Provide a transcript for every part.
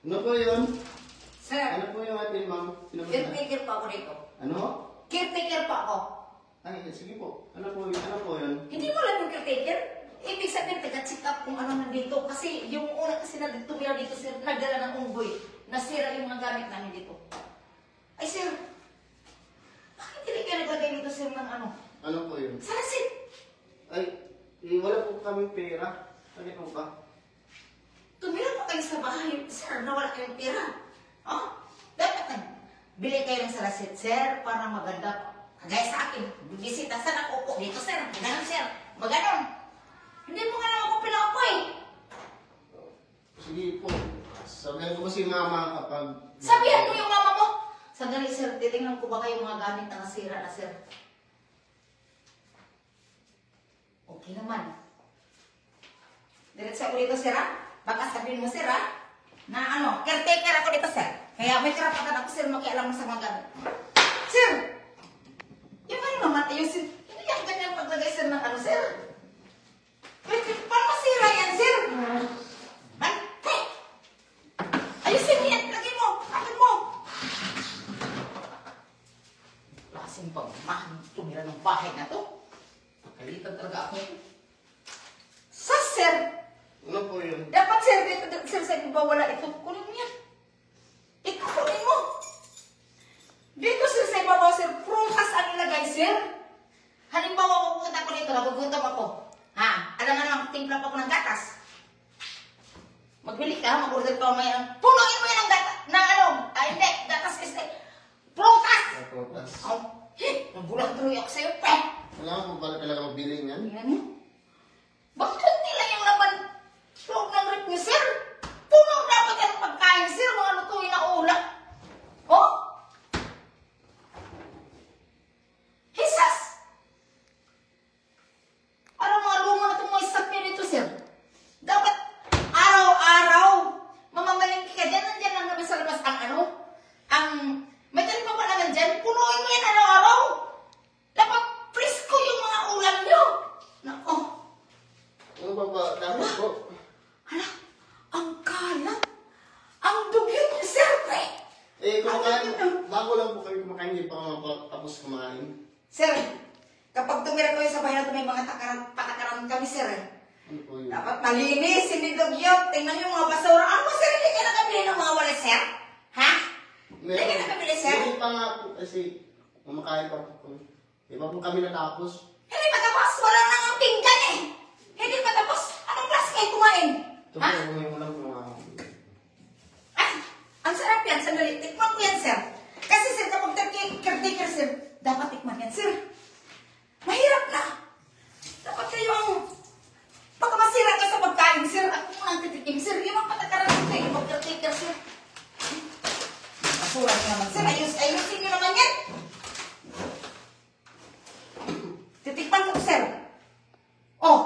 Ano po yun? Sir. Ano po yung atin, ma'am? Caretaker po ako dito. Ano? Caretaker po ako. Ay, sige po. Ano po yun? Hindi mo alam yung caretaker? Ibig sabihin, taga-check up kung ano nandito. Kasi yung una kasi na tumira dito, sir, nagdala ng unggoy. Nasira yung mga gamit namin dito. Ay, sir. Bakit hindi kayo naglagay dito, sir, ng ano? Ano po yun? Salasit! Ay, wala po kaming pera. Ano po ba? Tumira pa kayo sa bahay, sir, na wala kayong pera. Oh, dapat bili kayo ng salasit, sir, para maganda. Kagaya sa akin, bisita, saan ako upo? Dito, sir. Maganon, sir. Maganon. Hindi mo nga naman ako pinapoy. Sige po. Sabihan ko kasi mama kapag... Sabihan mo yung mama mo. Sandali, sir. Titingnan ko ba kayo mga gamit na nasira na, sir? Okay naman. Diretso ako dito, sir, ha? Baka sabihin mo, sir, ha? Na ano, caretaker ako dito, sir. Kaya may karapatan ako, sir, makialam sa mga gamit. Sir! Yung ano naman, ayusin. Hindi yan ganyan paglagay, sir, ng ano, sir? Paano masira yan, sir? Mante! Ayusin yan, lagay mo, akin mo. Lasing pang mahal tumira ng bahay na to. Nakalitan talaga ako. Sir! Ano po yun? Dapat, sir, dito, sir, sa iba wala ito. Kunin mo yan. Ito, kunin mo. Dito, sir, sa ibabaw, sir, prutas ang ilagay, sir. Halimbawa, pupunta ko dito, nagugutom ako. Ha? Alam nga naman, timpla pa ko ng gatas. Magbili ka, mag-order pa may punuin mo yan ng gatas. Na ano? Hindi, gatas kasi. Prutas! Prutas. Nagulang tuloy ako sa'yo, peh. Wala po ba talaga mabili niyan? Tingnan mo. Bakit nila yung laman loob ng rip niyo, sir? Puno dapat yan ang pagkain, sir. Mga lutuin na ulam. Oh? Hisas! Parang mga luma na itong mga isap niyo dito, sir. Dapat araw-araw mamamalingki ka dyan. Nandiyan lang naman sa labas ang ano? May talim pa naman dyan. Punuin mo yan araw-araw. Dapat presko yung mga ulam niyo. Nako. Ano ba? Dapat po. Hala, ang kalat. Ang dugyot niyo, sir, pre. Kumakain. Bago lang po kami kumakain. Hindi pa tapos kumain. Sir, kapag tumira kayo sa bahay na may mga patakaran kami, sir, Ano po yun? dapat malinis, hindi dugyot. Tingnan niyo mga basura. Ano, sir, hindi ka nakabili ng mga wala, sir? Ha? Hindi ka nakabili, sir? Hindi pa nga po kasi kumakain pa po. Di ba po kami natapos? Hindi pa tapos. Wala nang ang pinggan, eh. Hindi pa tapos. Anong klase kayo kumain? Ito Ha? po, may ulam po mga... Ay, ang sarap yan. Sandali. Tikman ko yan, sir. Kasi, sir, kapag caretaker, sir, dapat tikman yan, sir. Mahirap na. Dapat kayo ang... Baka masira ka sa pagkain, sir. At kung ang titikim, sir, yung mga patakaran ko kayo, kapag caretaker, sir. Basura nyo naman, sir. Ayusin nyo naman yan. Titikman ko, sir. Oh,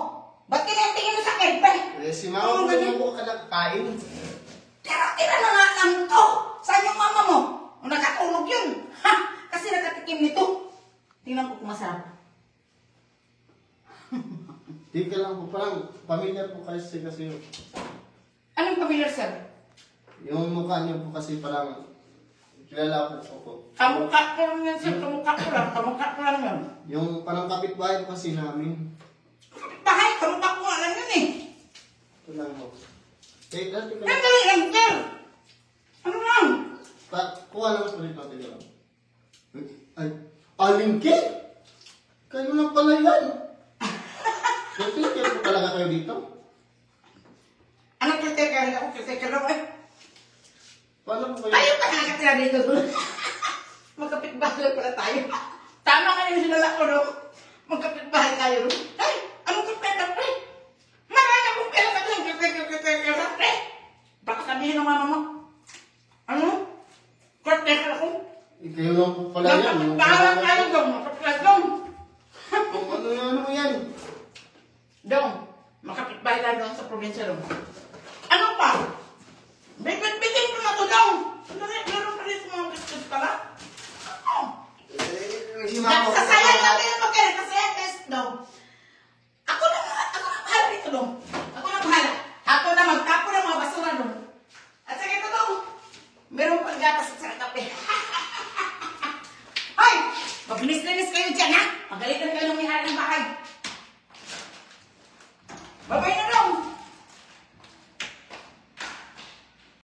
ba't kinatingin mo sa akin, pa? Si mama po naman po ka nagkain. Tira-tira na nga lang to. Saan yung mama mo? Nakatulog yun. Ha? Kasi nakatikim nito. Tingnan ko kung masarap. Di ka lang po, parang pamilyar po kasi yung... Anong familiar, sir? Yung mukha niyo po kasi parang kilala po po. Kamukha ko lang yan, sir. Kamukha ko lang yan. Yung parang kapitbahay po kasi namin. Bahay, kamukha ko nga lang yun eh. Ito lang po. Dati ka Nandali lang, sir. Ano lang? kuha lang sa ulit natin lang. Ay, alingki? Kayo lang pala yan. Caretaker po talaga kayo dito? Anong caretaker? Ako caretaker lang eh. Paano po kayo? Tayo ka nakatira dito doon. Magkapit-bahay pala tayo. Tama ka yung sinala ko, no? Magkapit-bahay tayo. Ay, anong caretaker, pre? Marami akong pera sa kanyang caretaker, pre. Baka sabihin ng mama mo. Ano? Caretaker ako? Kayo lang po pala yan. Magkapit-bahay tayo doon. Magkapit-bahay doon. Ano yan? Doon. Makapit-bahay tayo doon sa probinsya doon. Ano pa? Bigit-bigit ko na to doon. Meron pa rin sa mga biscuit pala. Ano? Sasayang lang kayo magkaya kasi yan guys daw. Ako na bahala dito daw. Ako na bahala. Ako na magtapo ng mga basura daw. At saka ito daw. gatas at saka kape. Hoy! Maglinis-linis kayo dyan, ha? Pagalitan kayo ng may-ari ng bahay. Babay na!